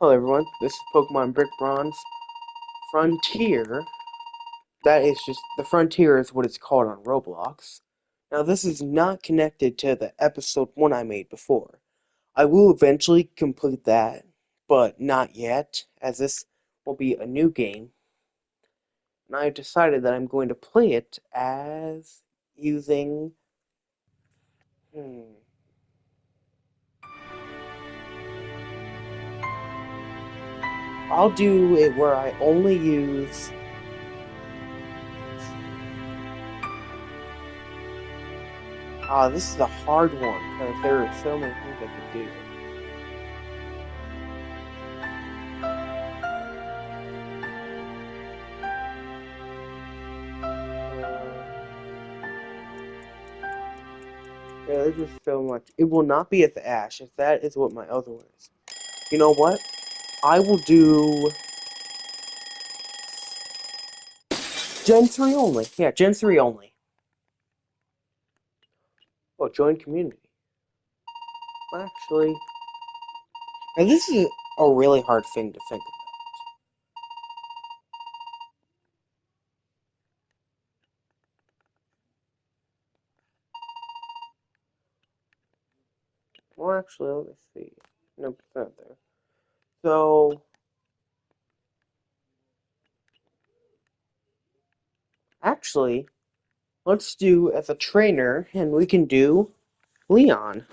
Hello everyone, this is Pokemon Brick Bronze Frontier. That is just, the Frontier is what it's called on Roblox. Now this is not connected to the episode 1 I made before. I will eventually complete that, but not yet, as this will be a new game. And I've decided that I'm going to play it as using... I'll do it where I only use... this is a hard one, because there are so many things I could do. Yeah, there's just so much. It will not be at the Ash, if that is what my other one is. You know what? I will do... Gen 3 only. Yeah, Gen 3 only. Oh, join community. Actually... Now this is a really hard thing to think about. Well, actually, let me see. No, it's not there. So... Actually, let's do as a trainer, and we can do Leon.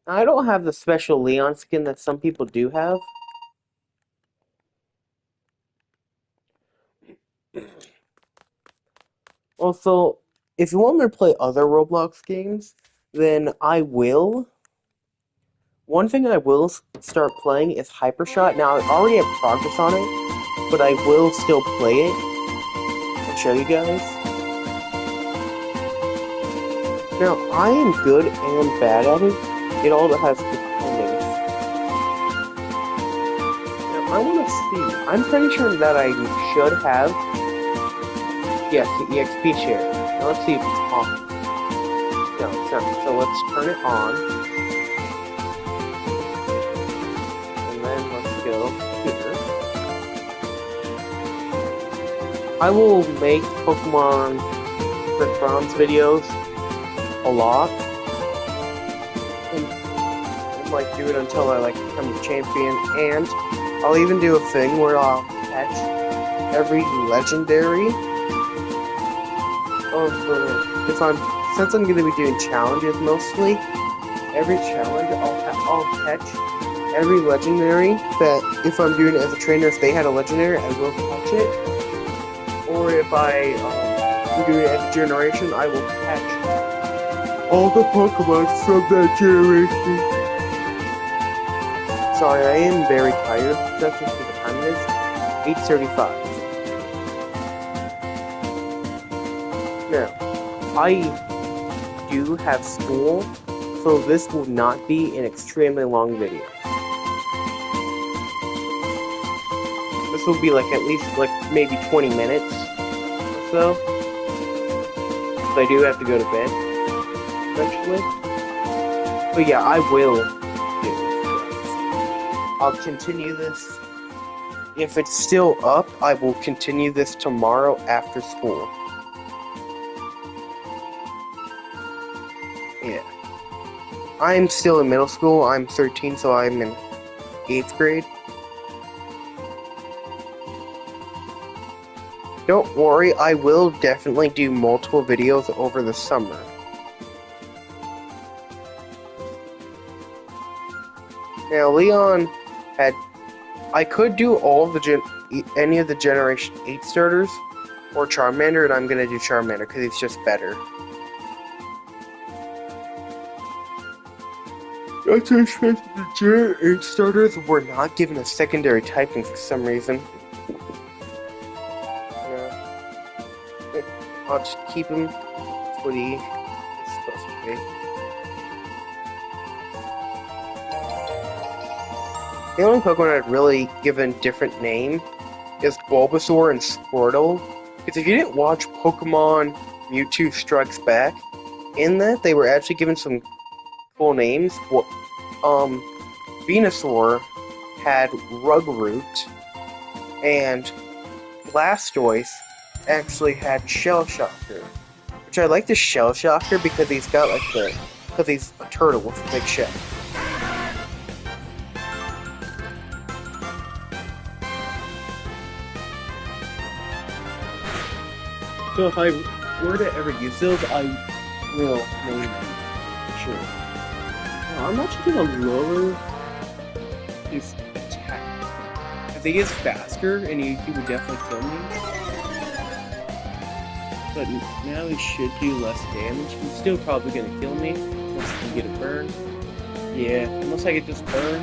I don't have the special Leon skin that some people do have. Also, if you want me to play other Roblox games, then I will. One thing I will start playing is Hypershot. Now, I already have progress on it, but I will still play it. I'll show you guys. Now, I am good and bad at it. It all has depending. Now, I want to see. I'm pretty sure that I should have. Yes, the EXP share. Now, let's see if it's on. No, it's not. So let's turn it on. And then let's go here. I will make Pokemon Brick Bronze videos a lot. And like do it until I become the champion. And I'll even do a thing where I'll catch every legendary. Since I'm gonna be doing challenges mostly, every challenge I'll catch every legendary that if I'm doing it as a trainer, if they had a legendary, I will catch it. Or if I'm doing it as a generation, I will catch all the Pokemon from that generation. Sorry, I am very tired. That's just what the time it is. 8:35. Now, I do have school, so this will not be an extremely long video. This will be at least maybe 20 minutes or so. Because I do have to go to bed eventually. But yeah, I will do this. I'll continue this. If it's still up, I will continue this tomorrow after school. Yeah. I'm still in middle school. I'm 13, so I'm in 8th grade. Don't worry, I will definitely do multiple videos over the summer. Now, Leon I could do any of the Generation 8 starters, or Charmander, and I'm gonna do Charmander, because he's just better. That's because the Gen 8 starters were not given a secondary typing for some reason. Yeah. I'll just keep him what he is supposed to be. The only Pokemon I'd really given a different name is Bulbasaur and Squirtle. Because if you didn't watch Pokemon Mewtwo Strikes Back, in that they were actually given some full names. Well, Venusaur had Rugroot, and Blastoise actually had Shell Shocker. Which I like the Shell Shocker because he's got because he's a turtle with a big shell. So if I were to ever use those, I will name them. Sure. I'm actually gonna lower his attack. I think he's faster and he would definitely kill me. But now he should do less damage. He's still probably gonna kill me unless I can get a burn. Yeah, unless I could just burn.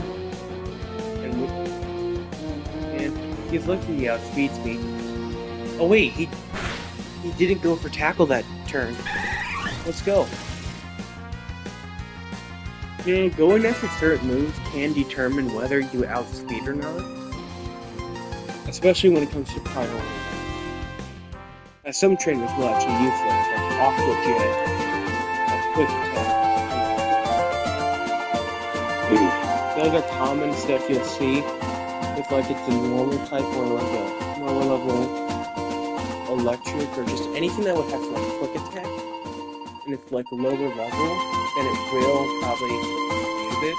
And he's lucky he outspeeds me. Oh wait, he didn't go for tackle that turn. Let's go. You know, going after certain moves can determine whether you outspeed or not. Especially when it comes to priority. Some trainers will actually use them, like Aqua Jet, Quick Attack. The other common stuff you'll see, if like it's a normal type or like a lower level electric or just anything that would have like Quick Attack, and it's like lower level, then it will probably use it.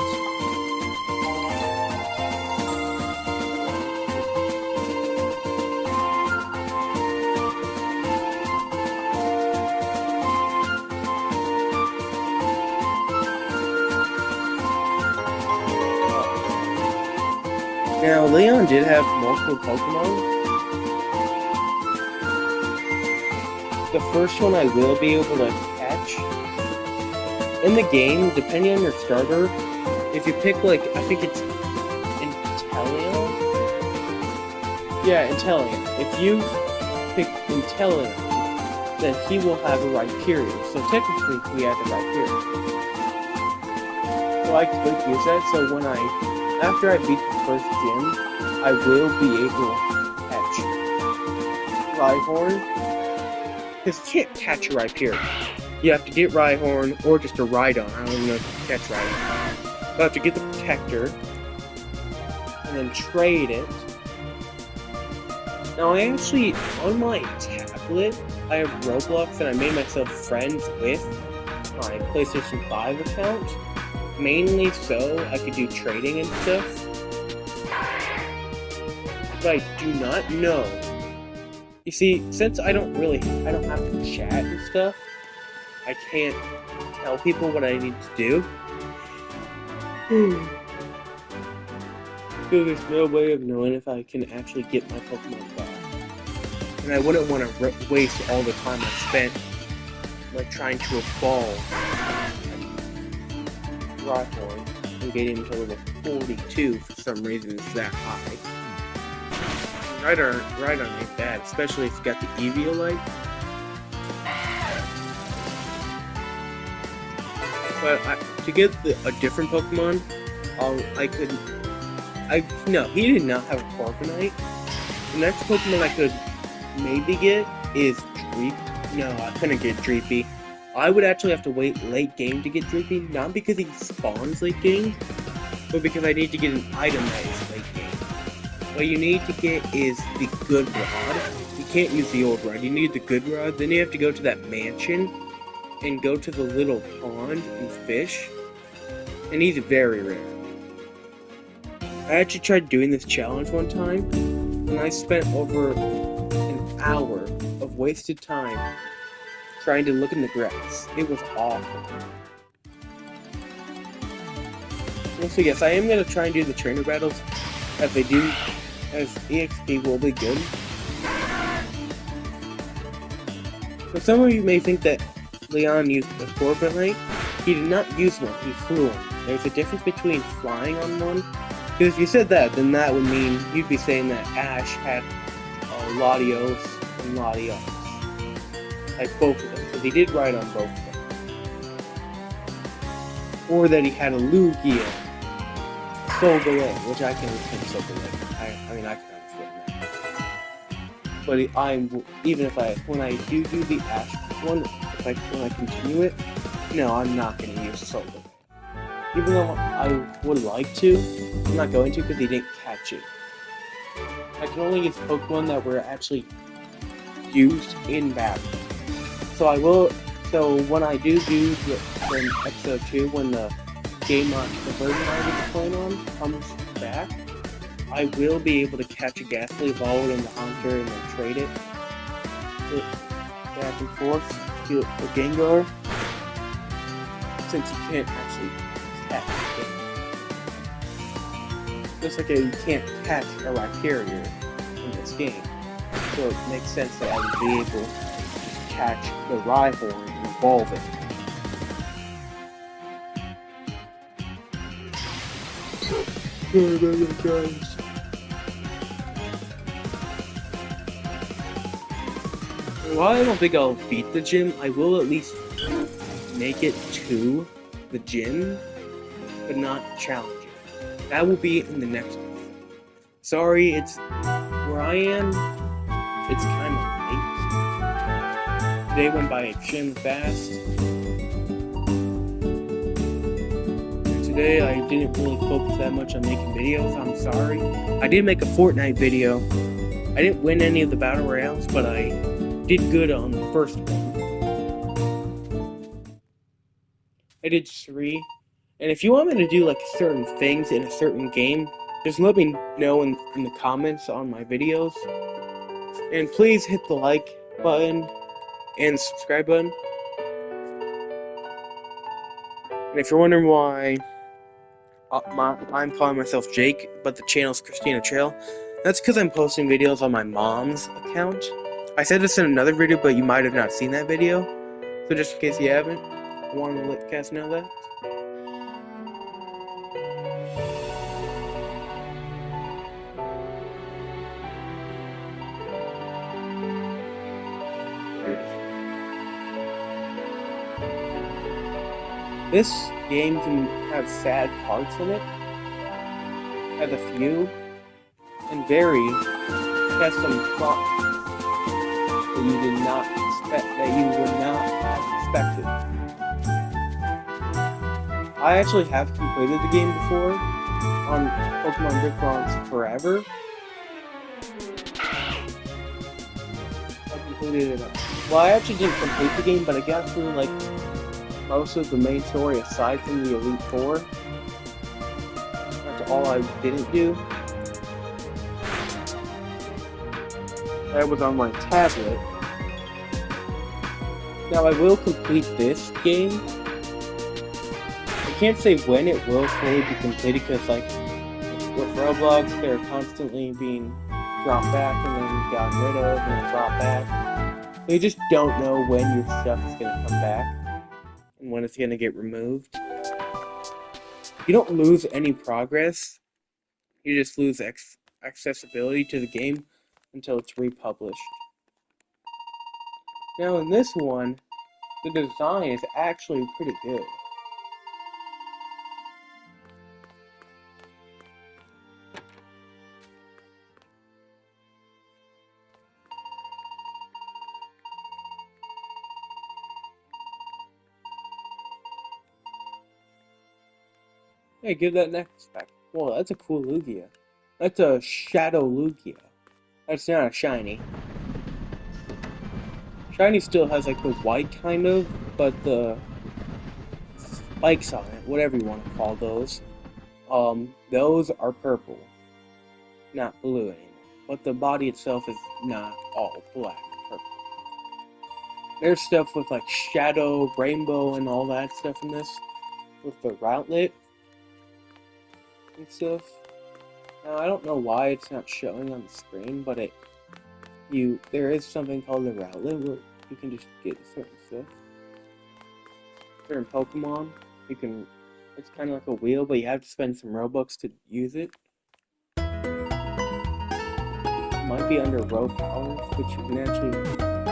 Now, Leon did have multiple Pokemon. The first one I will be able to catch. In the game, depending on your starter, if you pick, like, I think it's Inteleon? Yeah, Inteleon. If you pick Inteleon, then he will have a Rhyperior. So technically, we have the Rhyperior. So I could use that, so when after I beat the first gym, I will be able to catch Rhyhorn. Because you can't catch a Rhyperior. You have to get Rhyhorn or just a Rhydon. I don't even know if you can catch Rhydon. So I have to get the Protector and then trade it. Now I actually, on my tablet, I have Roblox and I made myself friends with my PlayStation 5 account. Mainly so I could do trading and stuff. But I do not know. You see, since I don't have to chat and stuff, I can't tell people what I need to do. So there's no way of knowing if I can actually get my Pokemon back. And I wouldn't want to waste all the time I spent like trying to evolve Rhyhorn and get him to level 42 for some reason it's that high. Rhydon ain't bad, especially if it's got the Eviolite. But to get a different Pokemon, no, he did not have a Corviknight. The next Pokemon I could maybe get is Dreepy. No, I couldn't get Dreepy. I would actually have to wait late game to get Dreepy, not because he spawns late game, but because I need to get an item that is late game. What you need to get is the good rod. You can't use the old rod, you need the good rod, then you have to go to that mansion and go to the little pond and fish, and he's very rare. I actually tried doing this challenge one time, and I spent over an hour of wasted time trying to look in the grass. It was awful. So yes, I am going to try and do the trainer battles as EXP will be good. But some of you may think that Leon used a Corviknight. He did not use one, he flew one. There's a difference between flying on one. Because if you said that, then that would mean you'd be saying that Ash had Latios and Latios. Like both of them, because he did ride on both of them. Or that he had a Lugia, Solgaleo, which I can understand Solgaleo. I mean, I can understand that. But when I do the Ash one, when I continue it, no, I'm not going to use Solgaleo. Even though I would like to, I'm not going to because he didn't catch it. I can only use Pokemon that were actually used in battle. So I will. So when I do the episode 2, when the game the version I was playing on comes back, I will be able to catch a Ghastly, evolve it into Hunter, and then trade it back and forth to a Gengar. Since you can't actually catch it. Just like you can't catch a Rhyperior in this game. So it makes sense that I would be able to catch the Rhyhorn and evolve it. Sorry about that, guys. While I don't think I'll beat the gym, I will at least make it to the gym, but not challenge it. That will be in the next one. Sorry, it's where I am. It's kind of late. Today went by extremely fast. And today I didn't really focus that much on making videos. I'm sorry. I did make a Fortnite video. I didn't win any of the battle royales, but I did good on the first one. I did 3. And if you want me to do like certain things in a certain game, just let me know in the comments on my videos. And please hit the like button and subscribe button. And if you're wondering why I'm calling myself Jake, but the channel's Christina Trail, that's because I'm posting videos on my mom's account. I said this in another video, but you might have not seen that video. So just in case you haven't, I wanted to let you guys know that. This game can have sad parts in it. Has a few, and it has some plots that you did not expect, that you would not have expected. I actually have completed the game before on Pokemon Brick Bronze Forever. I completed it. Well, I actually didn't complete the game, but I got through like most of the main story aside from the Elite Four. That's all I didn't do. That was on my tablet. Now I will complete this game. I can't say when it will fully be completed because, like, with Roblox, they're constantly being dropped back and then gotten rid of and then dropped back. So you just don't know when your stuff is going to come back and when it's going to get removed. You don't lose any progress. You just lose accessibility to the game until it's republished. Now in this one, the design is actually pretty good. Hey, give that next back. Whoa, that's a cool Lugia. That's a Shadow Lugia. That's not a shiny. Shiny still has like the white kind of, but the spikes on it, whatever you want to call those are purple, not blue anymore. But the body itself is not all black, purple. There's stuff with like shadow, rainbow, and all that stuff in this, with the routlet and stuff. Now I don't know why it's not showing on the screen, but there is something called the routlet where you can just get certain stuff. Certain Pokemon, it's kind of like a wheel, but you have to spend some Robux to use it. It might be under Row Powers, which you can actually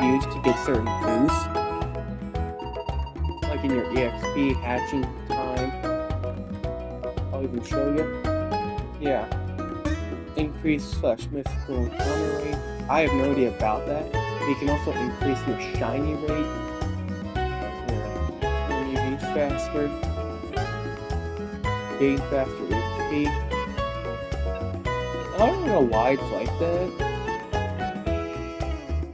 use to get certain boosts. Like in your EXP hatching time. I'll even show you. Yeah. Increase / mythical encounter rate. I have no idea about that. You can also increase your shiny rate. Your EVs faster. gain faster HP. I don't know why it's like that.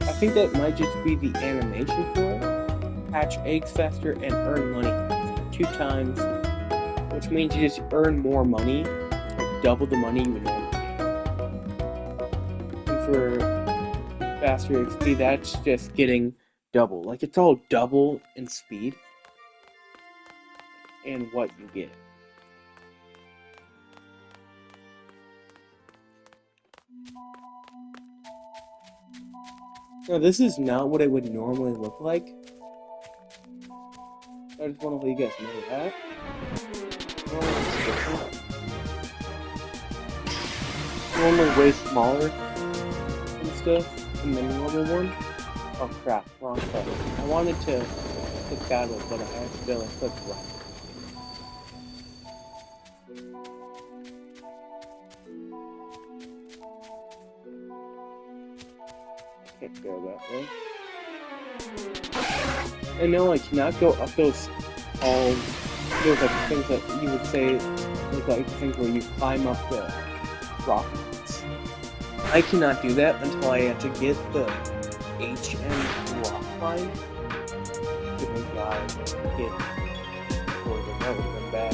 I think that might just be the animation for it. Hatch eggs faster and earn money faster. 2 times, which means you just earn more money, like double the money you would normally get. And for faster XP, that's just getting double. Like it's all double in speed and what you get. Now this is not what it would normally look like. I just want to let you guys know that. Normally way smaller and stuff than the normal one. Oh crap, wrong button. I wanted to click battle, but I accidentally clicked wrong. Can't go that way. And no, I cannot go up those like things that you would say look like things where you climb up the rockets. I cannot do that until I have to get the H and rock climb. To make guys get for the them back.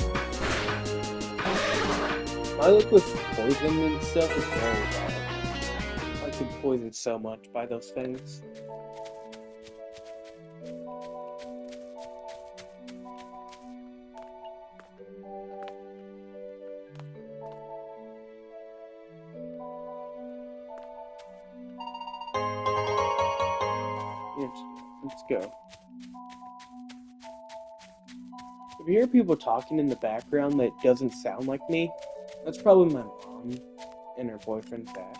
My luck with poison and stuff is very bad. I get poisoned so much by those things. Let's go. If you hear people talking in the background that doesn't sound like me, that's probably my mom and her boyfriend's back.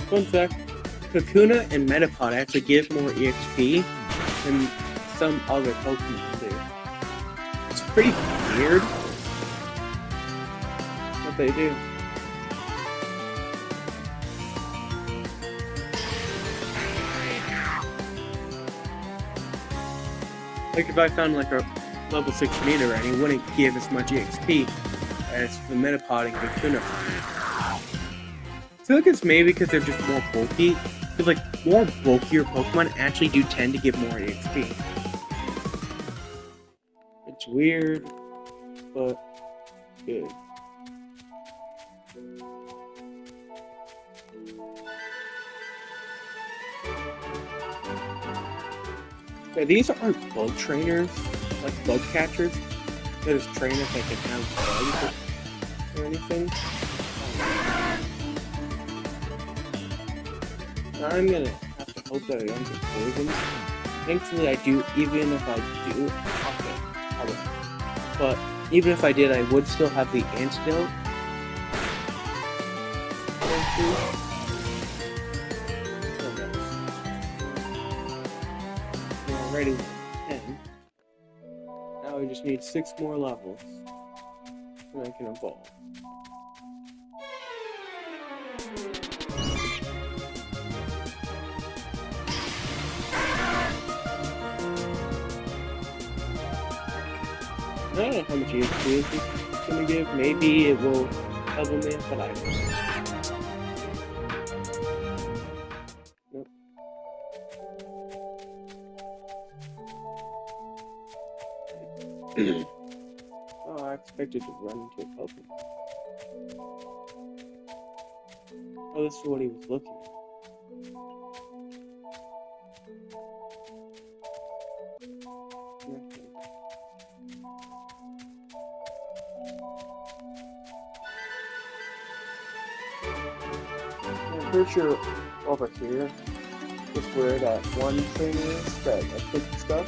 Fun fact. Kakuna and Metapod actually give more EXP than some other Pokemon do. It's pretty weird what they do. Like if I found like a level 6 meter and it wouldn't give as much EXP as the Metapod and Kakuna. I feel like it's maybe because they're just more bulky. Because like more bulkier Pokemon actually do tend to give more EXP. It's weird, but good. Yeah, these aren't bug trainers, like bug catchers. They're just trainers that can have bugs or anything. I'm gonna have to hope that I don't get poisoned. Thankfully I do, even if I do, okay, I will. But even if I did, I would still have the antidote. We're already 10. Now we just need 6 more levels, and I can evolve. I don't know how much EXP it's gonna give. Maybe it will double me, but I don't know. Nope. Oh, I expected to run into a Pokemon. Oh, this is what he was looking at. I'm pretty sure over here is where that one trainer is that I put stuff.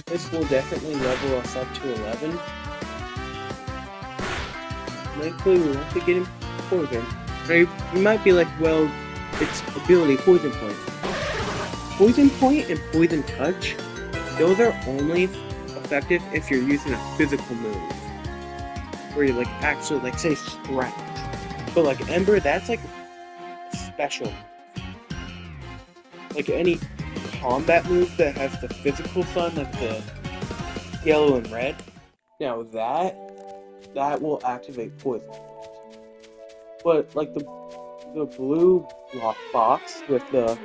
This will definitely level us up to 11. Thankfully, we won't be getting poisoned. You might be like, well, its ability Poison Point. Poison Point and Poison Touch, those are only effective if you're using a physical move. Where you like actually like say scratch. But like Ember, that's like special. Like any combat move that has the physical sign, like the yellow and red, now that will activate Poison. But like the blue block box with the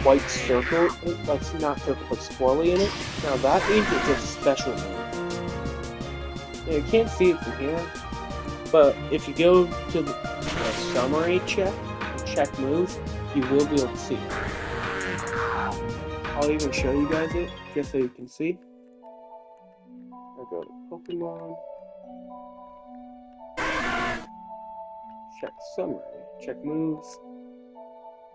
white circle, that's not circle but swirly in it, now that means it's a special move. Now, you can't see it from here, but if you go to the summary check moves, you will be able to see it. I'll even show you guys it, just so you can see. I'll go to Pokemon. Check summary. Check moves.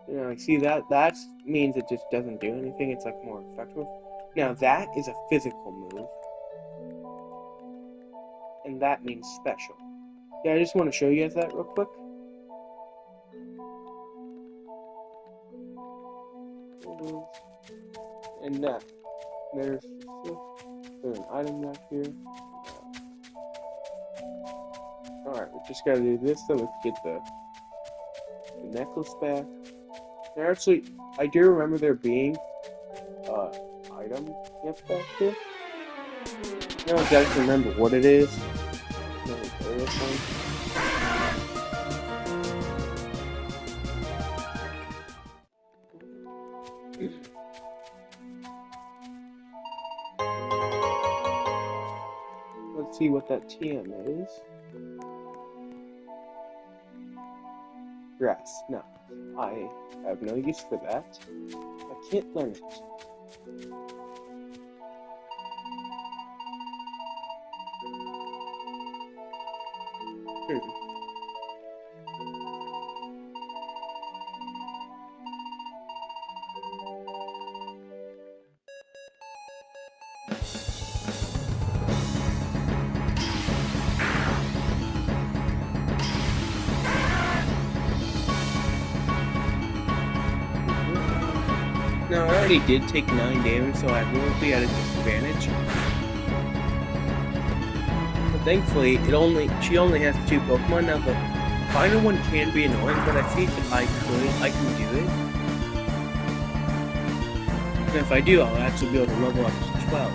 You know, see that means it just doesn't do anything, it's like more effective. Now that is a physical move. And that means special. Yeah, I just want to show you guys that real quick. And there's an item back here. Alright, we just gotta do this so we can get the necklace back. There actually, I do remember there being item back here. I don't exactly remember what it is. Let's see what that TM is. Grass. No, I have no use for that. I can't learn it. Now, I already did take 9 damage, so I will be at a disadvantage. But thankfully, she only has 2 Pokemon. Now, the final one can be annoying, but I think if I can do it. And if I do, I'll actually be able to level up to 12.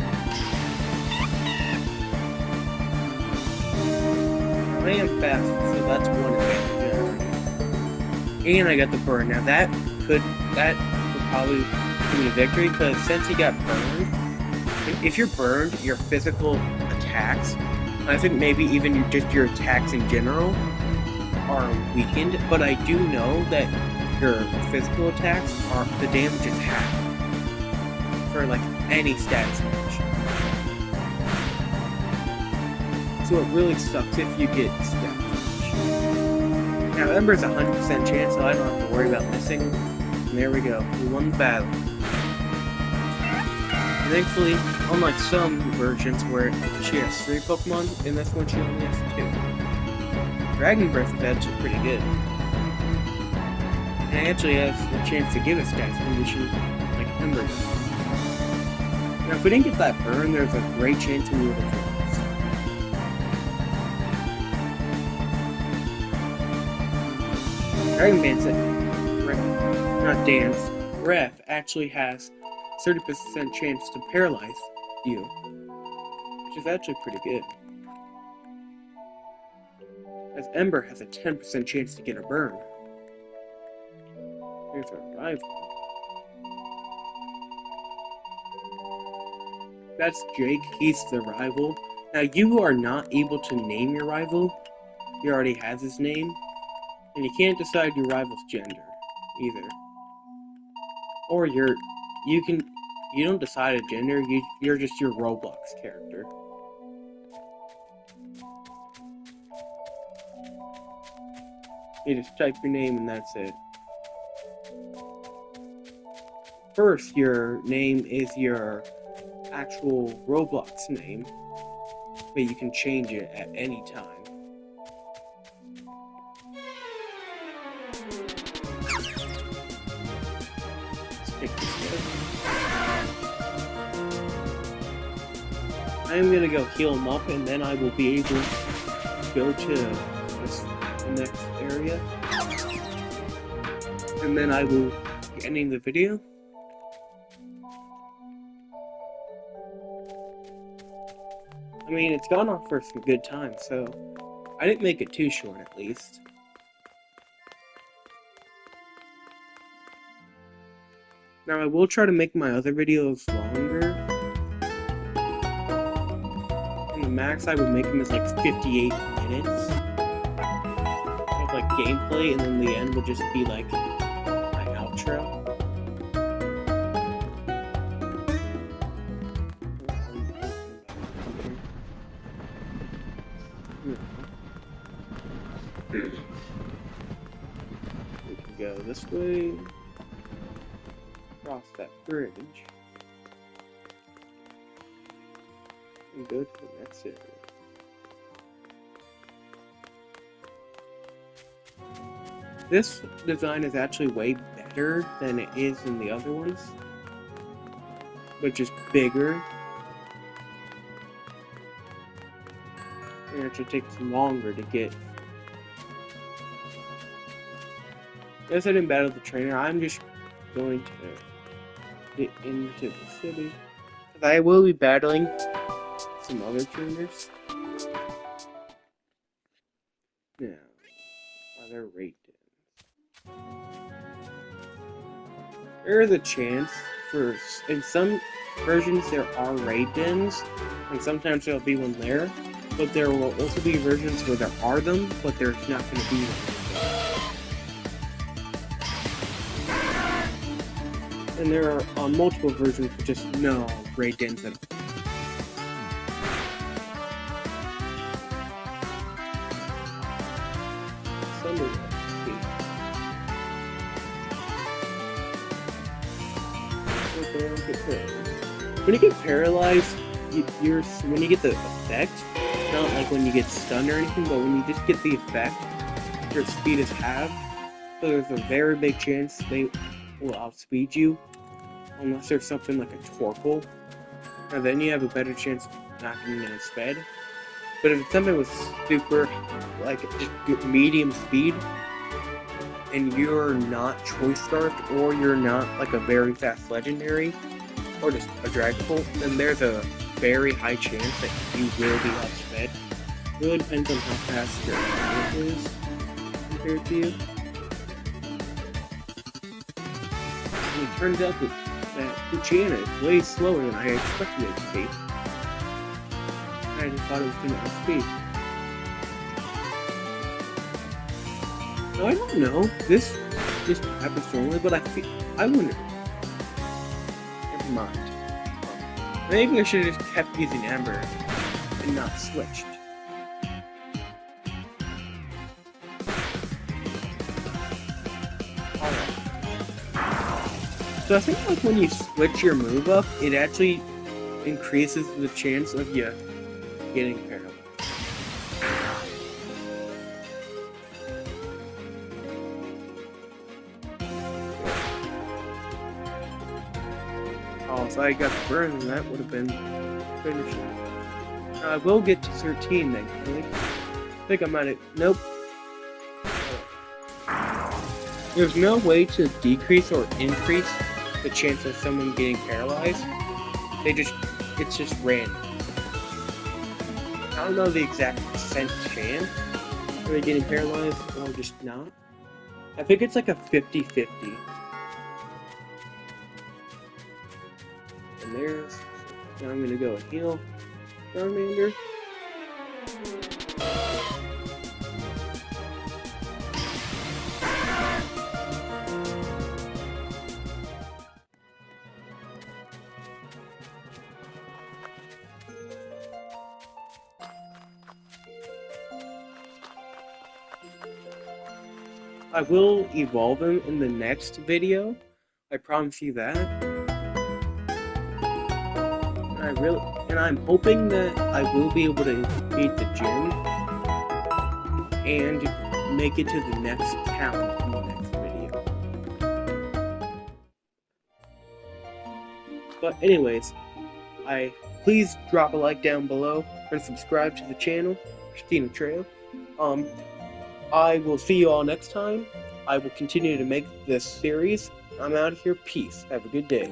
I am fast, so that's one advantage. And I got the burn. Now, that would probably give me a victory, because since he got burned, if you're burned, your physical attacks, I think maybe even just your attacks in general, are weakened, but I do know that your physical attacks the damage is half for like any stat switch. So it really sucks if you get stat switch. Now Ember's 100% chance, so I don't have to worry about missing. And there we go, we won the battle. And thankfully, unlike some versions where she has 3 Pokemon, in this one she only has 2. Dragon Breath is actually pretty good. And it actually has the chance to give us stats condition like Ember does. Now if we didn't get that burn, there's a great chance we would have lost. Dragon Breath actually has 30% chance to paralyze you, which is actually pretty good. As Ember has a 10% chance to get a burn. Here's our rival. That's Jake, he's the rival. Now you are not able to name your rival. He already has his name. And you can't decide your rival's gender either. Or you don't decide a gender, you're just your Roblox character. You just type your name and that's it. First, your name is your actual Roblox name, but you can change it at any time. take this way. I'm gonna go heal him up, and then I will be able to go to this next area. And then I will be ending the video. I mean, it's gone on for some good time, so I didn't make it too short at least. Now I will try to make my other videos longer. And the max I would make them is like 58 minutes of like gameplay, and then the end would just be like my outro. We can go this way, cross that bridge, and go to the next area. This design is actually way better than it is in the other ones, but just bigger. And it actually takes longer to get. As I didn't battle the trainer, I'm just going to get into the city. Because I will be battling some other trainers. Now, are there raid dens? There is a chance for, in some versions there are raid dens, and sometimes there'll be one there. But there will also be versions where there are them, but there's not going to be one. And there are multiple versions with just no raid dens at all. When you get paralyzed, when you get the effect, not like when you get stunned or anything, but when you just get the effect, your speed is halved. So there's a very big chance they will outspeed you, unless there's something like a Torkoal. Now then you have a better chance of not getting in sped. But if it's something with super, like just medium speed, and you're not choice scarfed, or you're not like a very fast legendary, or just a Dragapult, then there's a very high chance that you will be outsped. It really depends on how fast your opponent is compared to you. And it turns out that Luciana is way slower than I expected it to be. I just thought it was going to outspeed. No, I don't know. This just happens normally, but I wonder. Never mind. Maybe I should have just kept using Ember and not switched. Alright. So I think like when you switch your move up, it actually increases the chance of you getting paralyzed. Oh, so I got the burn, and that would have been finished. I will get to 13 then, I think I might have. Nope. There's no way to decrease or increase the chance of someone getting paralyzed. It's just random. I don't know the exact percent chance of it getting paralyzed or just not. I think it's like a 50-50. And there's. Now I'm gonna go heal Charmander. I will evolve him in the next video. I promise you that. And I'm hoping that I will be able to beat the gym and make it to the next town in the next video. But anyways, please drop a like down below and subscribe to the channel, Christina Trail. I will see you all next time. I will continue to make this series. I'm out of here. Peace. Have a good day.